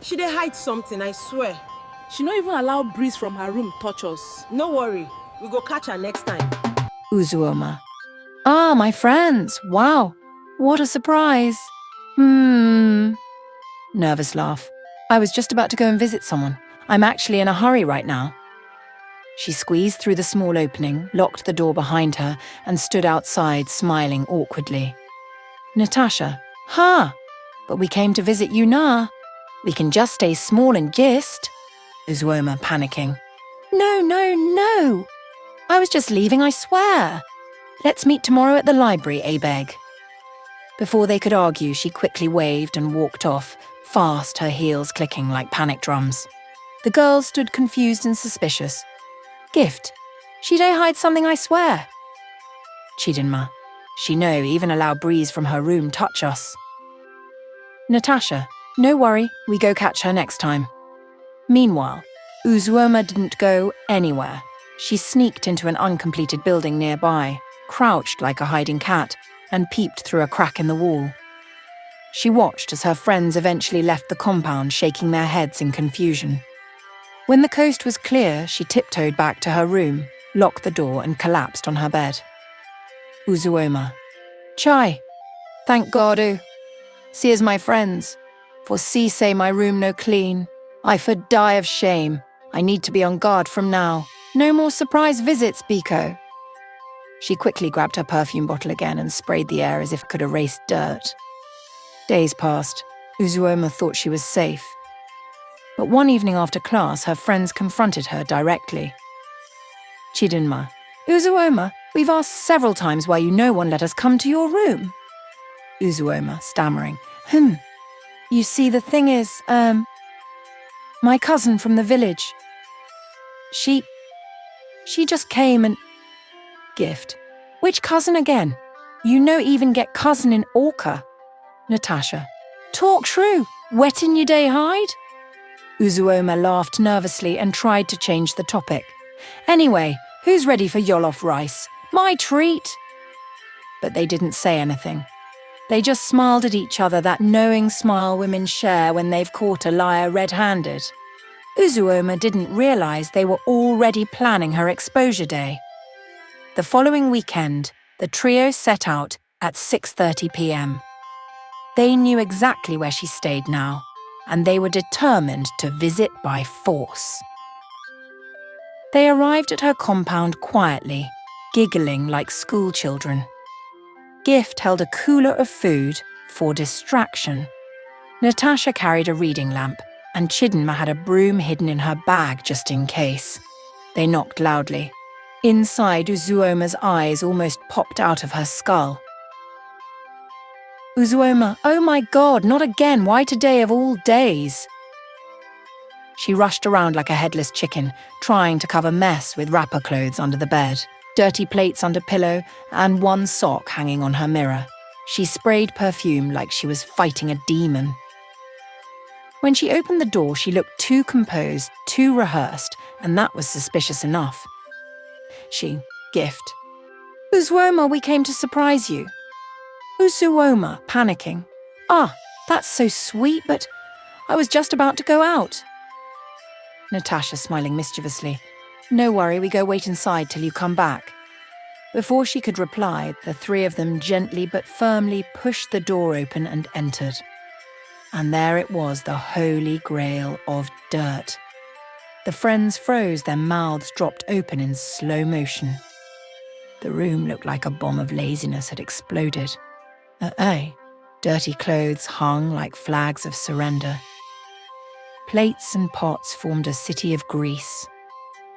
She dey hide something, I swear. She no even allow breeze from her room touch us. No worry, we go catch her next time. Uzuoma. Ah, my friends. Wow. What a surprise. Nervous laugh. I was just about to go and visit someone. I'm actually in a hurry right now. She squeezed through the small opening, locked the door behind her, and stood outside, smiling awkwardly. Natasha. Ha! But we came to visit you now. We can just stay small and gist. Uzuoma panicking. No. I was just leaving, I swear. Let's meet tomorrow at the library, Abeg. Before they could argue, she quickly waved and walked off, fast, her heels clicking like panic drums. The girls stood confused and suspicious. Gift. She dey hide something, I swear. Chidinma. She no even allow breeze from her room touch us. Natasha. No worry, we go catch her next time. Meanwhile, Uzuoma didn't go anywhere. She sneaked into an uncompleted building nearby, crouched like a hiding cat, and peeped through a crack in the wall. She watched as her friends eventually left the compound, shaking their heads in confusion. When the coast was clear, she tiptoed back to her room, locked the door, and collapsed on her bed. Uzuoma. Chai. Thank God, See as my friends. For see say my room no clean. I for die of shame. I need to be on guard from now. No more surprise visits, Biko. She quickly grabbed her perfume bottle again and sprayed the air as if it could erase dirt. Days passed. Uzuoma thought she was safe. But one evening after class, her friends confronted her directly. Chidinma. Uzuoma, we've asked several times why no one let us come to your room. Uzuoma, stammering. You see, the thing is, my cousin from the village. She just came and... Gift. Which cousin again? You no even get cousin in Orca. Natasha. Talk true. Wettin you day hide? Uzuoma laughed nervously and tried to change the topic. Anyway, who's ready for Yolof rice? My treat. But they didn't say anything. They just smiled at each other, that knowing smile women share when they've caught a liar red-handed. Uzuoma didn't realize they were already planning her exposure day. The following weekend, the trio set out at 6:30 p.m. They knew exactly where she stayed now, and they were determined to visit by force. They arrived at her compound quietly, giggling like schoolchildren. Gift held a cooler of food for distraction. Natasha carried a reading lamp, and Chidinma had a broom hidden in her bag just in case. They knocked loudly. Inside, Uzuoma's eyes almost popped out of her skull. Uzuoma, oh my God, not again, why today of all days? She rushed around like a headless chicken, trying to cover mess with wrapper clothes under the bed, dirty plates under pillow, and one sock hanging on her mirror. She sprayed perfume like she was fighting a demon. When she opened the door, she looked too composed, too rehearsed, and that was suspicious enough. Gift. Uzuoma, we came to surprise you. Uzuoma, panicking. Ah, that's so sweet, but I was just about to go out. Natasha smiling mischievously. No worry, we go wait inside till you come back. Before she could reply, the three of them gently but firmly pushed the door open and entered. And there it was, the holy grail of dirt. The friends froze, their mouths dropped open in slow motion. The room looked like a bomb of laziness had exploded. Dirty clothes hung like flags of surrender. Plates and pots formed a city of grease.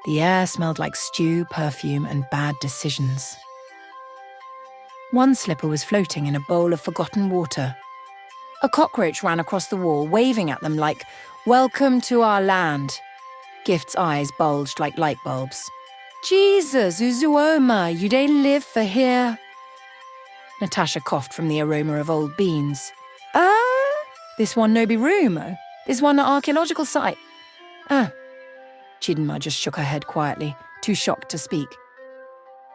The air smelled like stew, perfume, and bad decisions. One slipper was floating in a bowl of forgotten water. A cockroach ran across the wall, waving at them like, "Welcome to our land." Gift's eyes bulged like light bulbs. Jesus, Uzuoma, you dey live for here? Natasha coughed from the aroma of old beans. This one no be room, This one an archaeological site. Chidinma just shook her head quietly, too shocked to speak.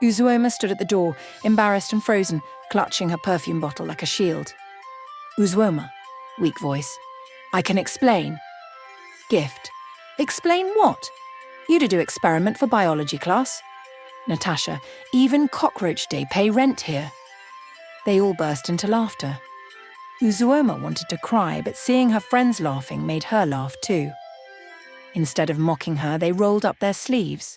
Uzuoma stood at the door, embarrassed and frozen, clutching her perfume bottle like a shield. Uzuoma, weak voice. I can explain. Gift. Explain what? You to do experiment for biology class. Natasha, even cockroach day pay rent here. They all burst into laughter. Uzuoma wanted to cry, but seeing her friends laughing made her laugh too. Instead of mocking her, they rolled up their sleeves.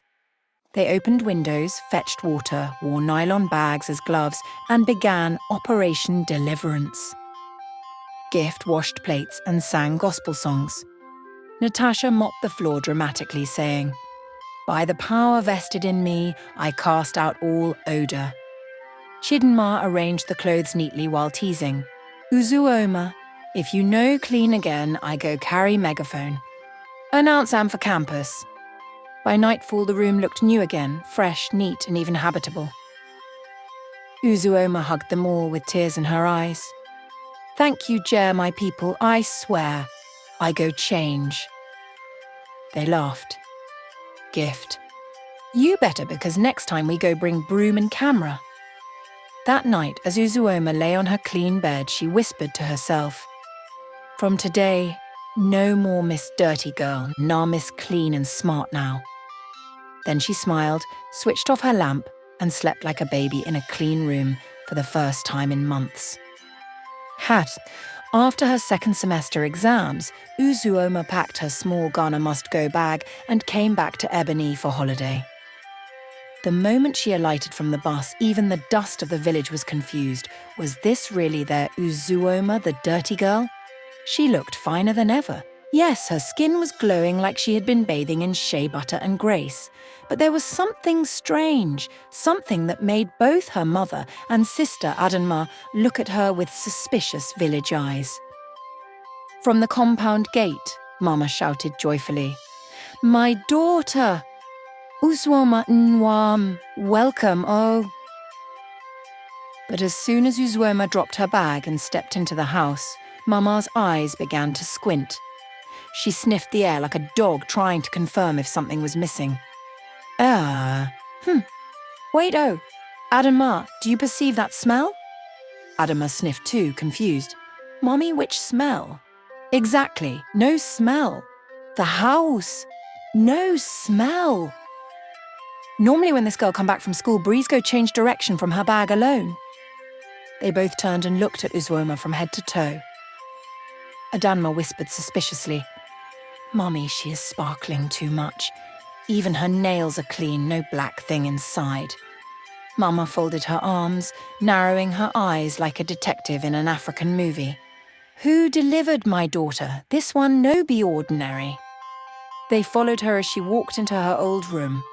They opened windows, fetched water, wore nylon bags as gloves, and began Operation Deliverance. Gift washed plates and sang gospel songs. Natasha mopped the floor dramatically, saying, "By the power vested in me, I cast out all odour." Chidinma arranged the clothes neatly while teasing, "Uzuoma, if you no clean again, I go carry megaphone. Announce am for campus." By nightfall, the room looked new again, fresh, neat, and even habitable. Uzuoma hugged them all with tears in her eyes. "Thank you, Jer, my people, I swear. I go change." They laughed. Gift. "You better, because next time we go bring broom and camera." That night, as Uzuoma lay on her clean bed, she whispered to herself, "From today, no more Miss Dirty Girl, nah Miss Clean and Smart now." Then she smiled, switched off her lamp, and slept like a baby in a clean room for the first time in months. After her second semester exams, Uzuoma packed her small Ghana must-go bag and came back to Ebonyi for holiday. The moment she alighted from the bus, even the dust of the village was confused. Was this really their Uzuoma, the dirty girl? She looked finer than ever. Yes, her skin was glowing like she had been bathing in shea butter and grace. But there was something strange, something that made both her mother and sister Adanma look at her with suspicious village eyes. From the compound gate, Mama shouted joyfully, "My daughter! Uzuoma Nwam, welcome, oh." But as soon as Uzuoma dropped her bag and stepped into the house, Mama's eyes began to squint. She sniffed the air like a dog trying to confirm if something was missing. Wait, oh, Adama, do you perceive that smell?" Adama sniffed too, confused. "Mommy, which smell?" "Exactly, no smell. The house, no smell." Normally when this girl come back from school, Breeze go change direction from her bag alone. They both turned and looked at Uzuoma from head to toe. Adanma whispered suspiciously, "Mommy, she is sparkling too much. Even her nails are clean, no black thing inside." Mama folded her arms, narrowing her eyes like a detective in an African movie. "Who delivered my daughter? This one no be ordinary." They followed her as she walked into her old room.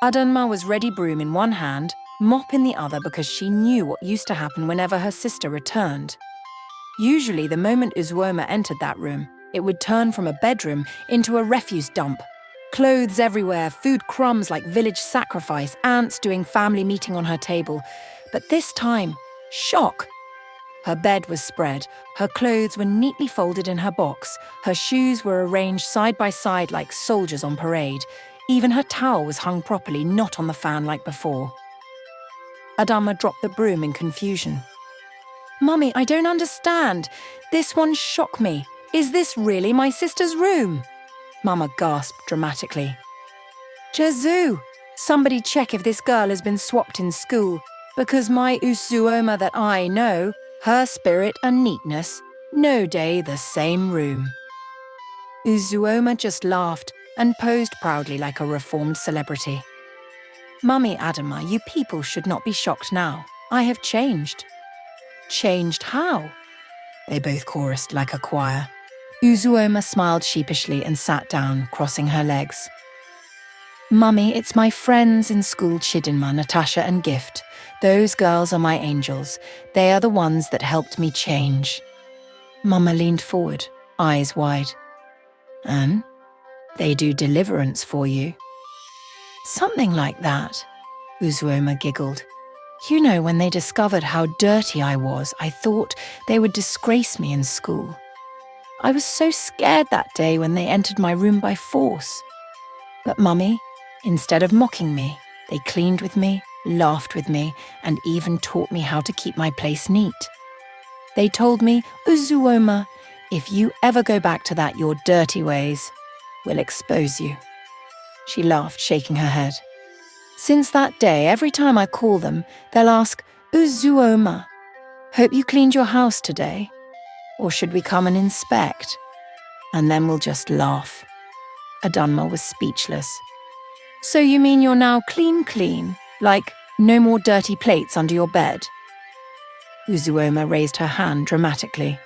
Adanma was ready broom in one hand, mop in the other because she knew what used to happen whenever her sister returned. Usually, the moment Uzuoma entered that room, it would turn from a bedroom into a refuse dump. Clothes everywhere, food crumbs like village sacrifice, ants doing family meeting on her table. But this time, shock! Her bed was spread, her clothes were neatly folded in her box, her shoes were arranged side by side like soldiers on parade. Even her towel was hung properly, not on the fan like before. Adama dropped the broom in confusion. "Mummy, I don't understand. This one shocked me. Is this really my sister's room?" Mama gasped dramatically. "Jazoo, somebody check if this girl has been swapped in school, because my Uzuoma that I know, her spirit and neatness, no day the same room." Uzuoma just laughed and posed proudly like a reformed celebrity. "Mummy Adama, you people should not be shocked now. I have changed." "Changed how?" They both chorused like a choir. Uzuoma smiled sheepishly and sat down, crossing her legs. "Mummy, it's my friends in school, Chidinma, Natasha and Gift. Those girls are my angels. They are the ones that helped me change." Mama leaned forward, eyes wide. "And they do deliverance for you?" "Something like that," Uzuoma giggled. "You know, when they discovered how dirty I was, I thought they would disgrace me in school. I was so scared that day when they entered my room by force. But Mummy, instead of mocking me, they cleaned with me, laughed with me, and even taught me how to keep my place neat. They told me, 'Uzuoma, if you ever go back to that your dirty ways, will expose you." She laughed, shaking her head. "Since that day, every time I call them, they'll ask, 'Uzuoma, hope you cleaned your house today? Or should we come and inspect?' And then we'll just laugh." Adanma was speechless. "So you mean you're now clean? Like, no more dirty plates under your bed?" Uzuoma raised her hand dramatically.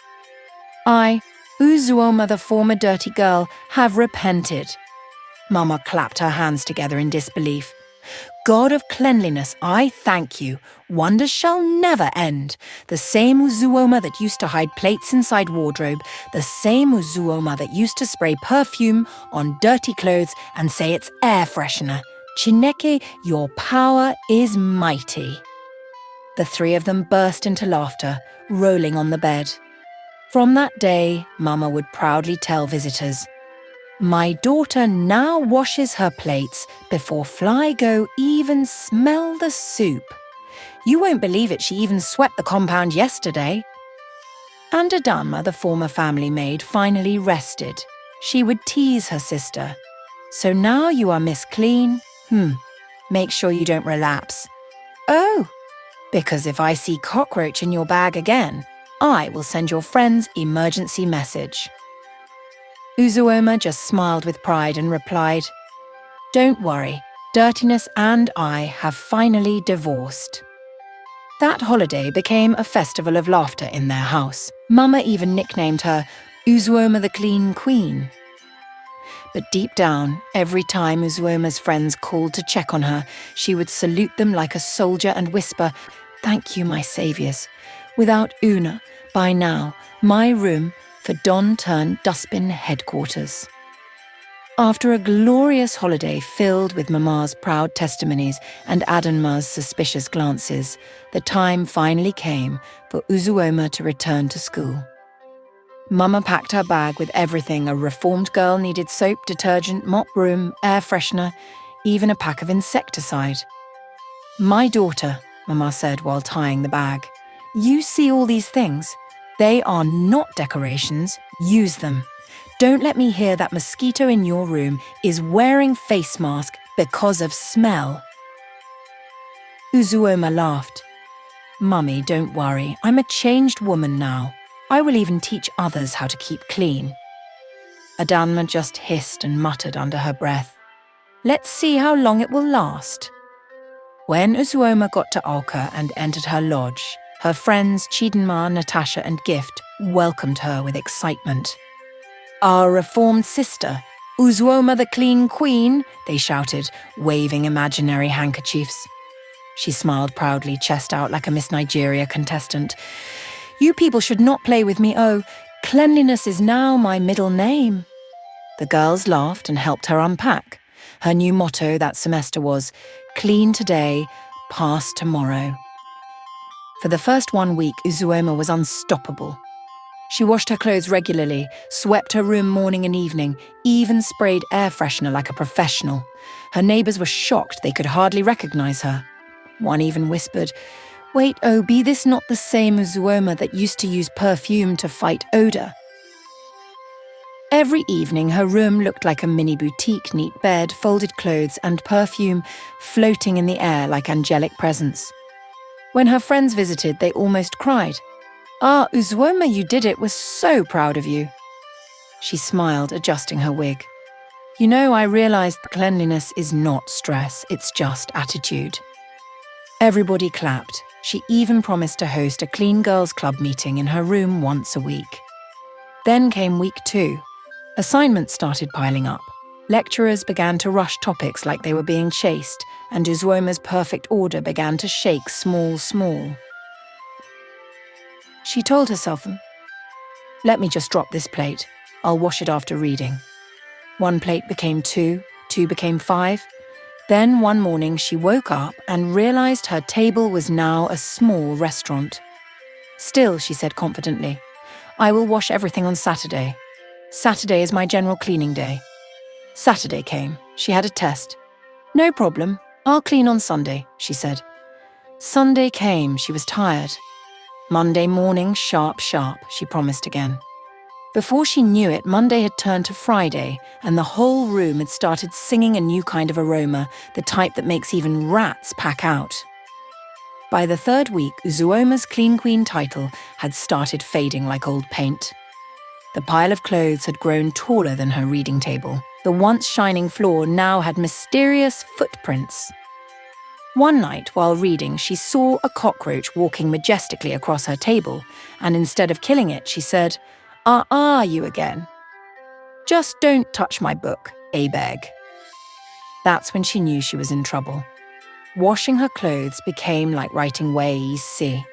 "I, Uzuoma the former dirty girl, have repented." Mama clapped her hands together in disbelief. "God of cleanliness, I thank you. Wonders shall never end. The same Uzuoma that used to hide plates inside wardrobe, the same Uzuoma that used to spray perfume on dirty clothes and say it's air freshener. Chineke, your power is mighty." The three of them burst into laughter, rolling on the bed. From that day, Mama would proudly tell visitors, "My daughter now washes her plates before Flygo even smell the soup. You won't believe it, she even swept the compound yesterday." And Adanma, the former family maid, finally rested. She would tease her sister. "So now you are Miss Clean? Make sure you don't relapse." "Oh, because if I see cockroach in your bag again, I will send your friends emergency message." Uzuoma just smiled with pride and replied, "Don't worry, dirtiness and I have finally divorced." That holiday became a festival of laughter in their house. Mama even nicknamed her Uzuoma the Clean Queen. But deep down, every time Uzuoma's friends called to check on her, she would salute them like a soldier and whisper, "Thank you, my saviors. Without Una, by now, my room for Don turned dustbin headquarters." After a glorious holiday filled with Mama's proud testimonies and Adanma's suspicious glances, the time finally came for Uzuoma to return to school. Mama packed her bag with everything a reformed girl needed: soap, detergent, mop broom, air freshener, even a pack of insecticide. "My daughter," Mama said while tying the bag, "you see all these things? They are not decorations. Use them. Don't let me hear that mosquito in your room is wearing face mask because of smell." Uzuoma laughed. "Mummy, don't worry. I'm a changed woman now. I will even teach others how to keep clean." Adanma just hissed and muttered under her breath, "Let's see how long it will last." When Uzuoma got to Alka and entered her lodge, her friends Chidinma, Natasha and Gift welcomed her with excitement. "Our reformed sister, Uzuoma the Clean Queen," they shouted, waving imaginary handkerchiefs. She smiled proudly, chest out like a Miss Nigeria contestant. "You people should not play with me. Oh, cleanliness is now my middle name." The girls laughed and helped her unpack. Her new motto that semester was, "Clean today, pass tomorrow." For the first 1 week, Uzuoma was unstoppable. She washed her clothes regularly, swept her room morning and evening, even sprayed air freshener like a professional. Her neighbours were shocked they could hardly recognise her. One even whispered, "Wait, oh, be this not the same Uzuoma that used to use perfume to fight odour?" Every evening, her room looked like a mini boutique: neat bed, folded clothes, and perfume floating in the air like angelic presents. When her friends visited, they almost cried. "Ah, Uzuoma, you did it. We're so proud of you." She smiled, adjusting her wig. "You know, I realised that cleanliness is not stress, it's just attitude." Everybody clapped. She even promised to host a Clean Girls Club meeting in her room once a week. Then came week 2. Assignments started piling up. Lecturers began to rush topics like they were being chased, and Uzuoma's perfect order began to shake small. She told herself, "Let me just drop this plate. I'll wash it after reading." 1 plate became 2, 2 became 5. Then one morning she woke up and realised her table was now a small restaurant. "Still," she said confidently, "I will wash everything on Saturday. Saturday is my general cleaning day." Saturday came. She had a test. "No problem. I'll clean on Sunday," she said. Sunday came. She was tired. "Monday morning, sharp, she promised again. Before she knew it, Monday had turned to Friday, and the whole room had started singing a new kind of aroma, the type that makes even rats pack out. By the third week, Uzuoma's Clean Queen title had started fading like old paint. The pile of clothes had grown taller than her reading table. The once shining floor now had mysterious footprints. One night, while reading, she saw a cockroach walking majestically across her table, and instead of killing it, she said, you again? Just don't touch my book, I beg." That's when she knew she was in trouble. Washing her clothes became like writing "C."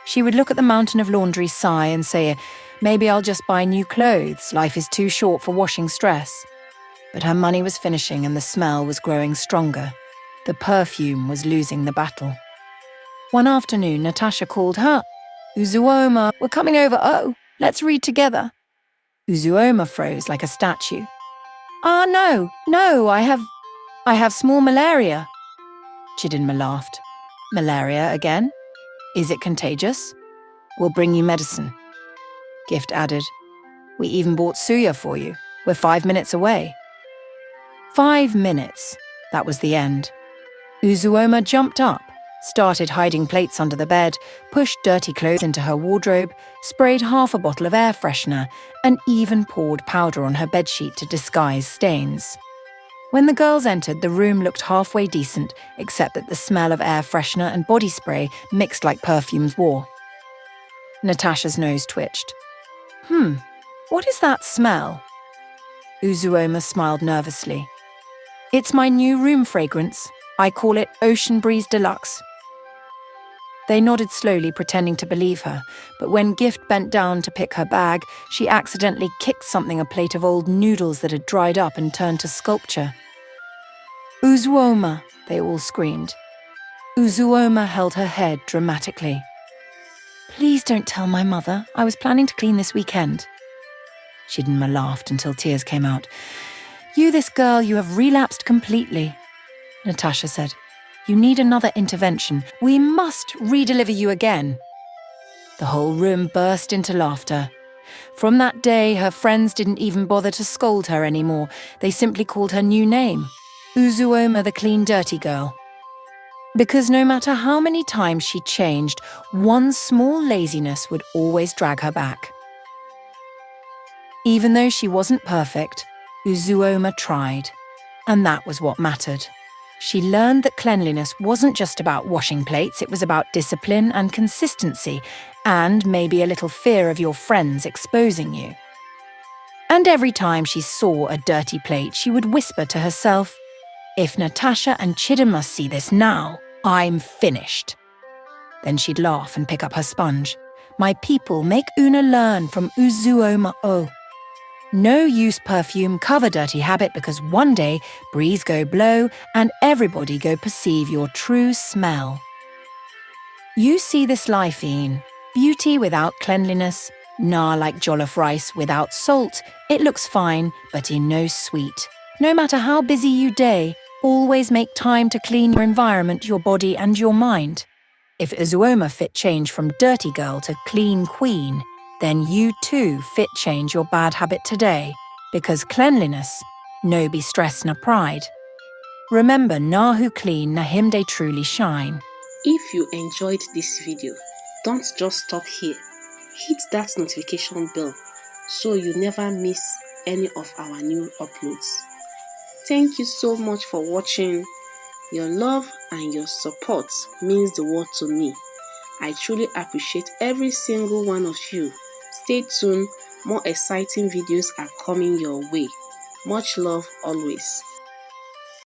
She would look at the mountain of laundry, sigh, and say, "Maybe I'll just buy new clothes. Life is too short for washing stress." But her money was finishing and the smell was growing stronger. The perfume was losing the battle. One afternoon, Natasha called her. "Uzuoma, we're coming over. Oh, let's read together." Uzuoma froze like a statue. No, I have small malaria." Chidinma laughed. "Malaria again? Is it contagious? We'll bring you medicine." Gift added, "We even bought suya for you. We're 5 minutes away." 5 minutes. That was the end. Uzuoma jumped up, started hiding plates under the bed, pushed dirty clothes into her wardrobe, sprayed half a bottle of air freshener, and even poured powder on her bedsheet to disguise stains. When the girls entered, the room looked halfway decent, except that the smell of air freshener and body spray mixed like perfumes wore. Natasha's nose twitched. What is that smell?" Uzuoma smiled nervously. "It's my new room fragrance. I call it Ocean Breeze Deluxe." They nodded slowly, pretending to believe her, but when Gift bent down to pick her bag, she accidentally kicked something, a plate of old noodles that had dried up and turned to sculpture. "Uzuoma," they all screamed. Uzuoma held her head dramatically. "Please don't tell my mother. I was planning to clean this weekend." Chidinma laughed until tears came out. This girl, you have relapsed completely." Natasha said, "You need another intervention. We must redeliver you again." The whole room burst into laughter. From that day, her friends didn't even bother to scold her anymore. They simply called her new name, Uzuoma the Clean Dirty Girl. Because no matter how many times she changed, one small laziness would always drag her back. Even though she wasn't perfect, Uzuoma tried, and that was what mattered. She learned that cleanliness wasn't just about washing plates, it was about discipline and consistency, and maybe a little fear of your friends exposing you. And every time she saw a dirty plate, she would whisper to herself, "If Natasha and Chidinma see this now, I'm finished." Then she'd laugh and pick up her sponge. "My people, make Una learn from Uzuoma O. No use perfume, cover dirty habit, because one day breeze go blow and everybody go perceive your true smell." You see this life in beauty without cleanliness, like jollof rice without salt. It looks fine, but in no sweet. No matter how busy you day, always make time to clean your environment, your body and your mind. If Uzuoma fit change from dirty girl to clean queen, then you too fit change your bad habit today, because cleanliness, no be stress na pride. Remember, na who clean, na him they truly shine. If you enjoyed this video, don't just stop here. Hit that notification bell so you never miss any of our new uploads. Thank you so much for watching. Your love and your support means the world to me. I truly appreciate every single one of you. Stay tuned, more exciting videos are coming your way. Much love always.